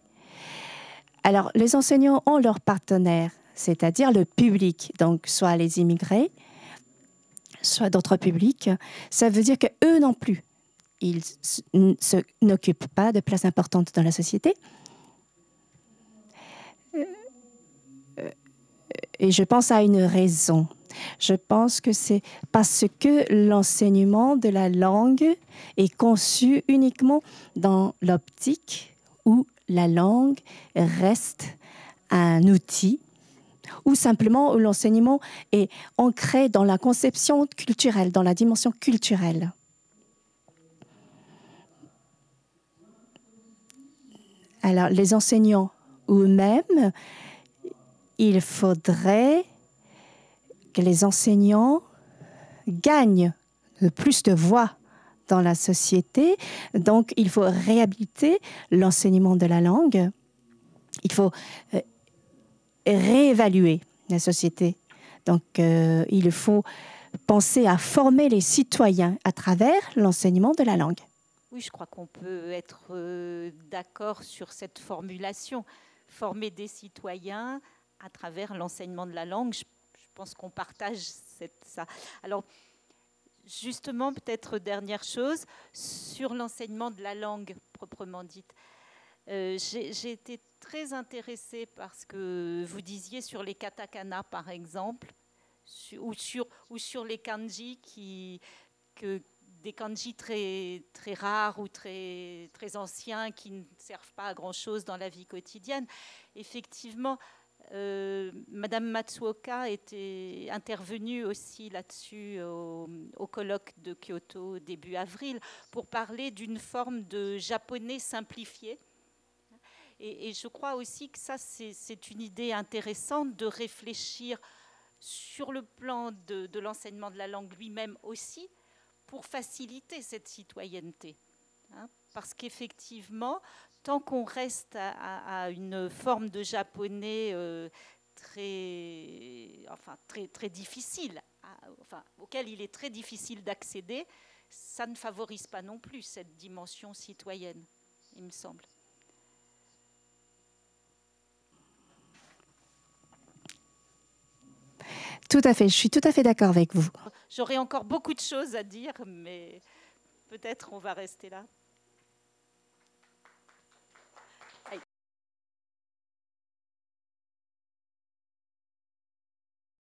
Alors, les enseignants ont leurs partenaires, c'est-à-dire le public, donc soit les immigrés, soit d'autres publics. Ça veut dire qu'eux non plus, ils n'occupent pas de place importante dans la société. Et je pense à une raison. Je pense que c'est parce que l'enseignement de la langue est conçu uniquement dans l'optique où la langue reste un outil, ou simplement où l'enseignement est ancré dans la conception culturelle, dans la dimension culturelle. Alors, les enseignants eux-mêmes, il faudrait que les enseignants gagnent plus de voix dans la société. Donc, il faut réhabiliter l'enseignement de la langue. Il faut réévaluer la société. Donc, il faut penser à former les citoyens à travers l'enseignement de la langue. Oui, je crois qu'on peut être d'accord sur cette formulation. Former des citoyens à travers l'enseignement de la langue, je pense qu'on partage ça. Alors, justement, peut-être dernière chose, sur l'enseignement de la langue proprement dite. J'ai été très intéressée par ce que vous disiez sur les katakana, par exemple, ou sur les kanji, des kanji très, très rares ou très, très anciens qui ne servent pas à grand-chose dans la vie quotidienne. Effectivement, Madame Matsuoka était intervenue aussi là-dessus au colloque de Kyoto début avril pour parler d'une forme de japonais simplifié. Et je crois aussi que ça, c'est une idée intéressante de réfléchir sur le plan de l'enseignement de la langue lui-même aussi pour faciliter cette citoyenneté. Parce qu'effectivement, tant qu'on reste à une forme de japonais très difficile, auquel il est très difficile d'accéder, ça ne favorise pas non plus cette dimension citoyenne, il me semble. Tout à fait, je suis tout à fait d'accord avec vous. J'aurais encore beaucoup de choses à dire, mais peut-être on va rester là.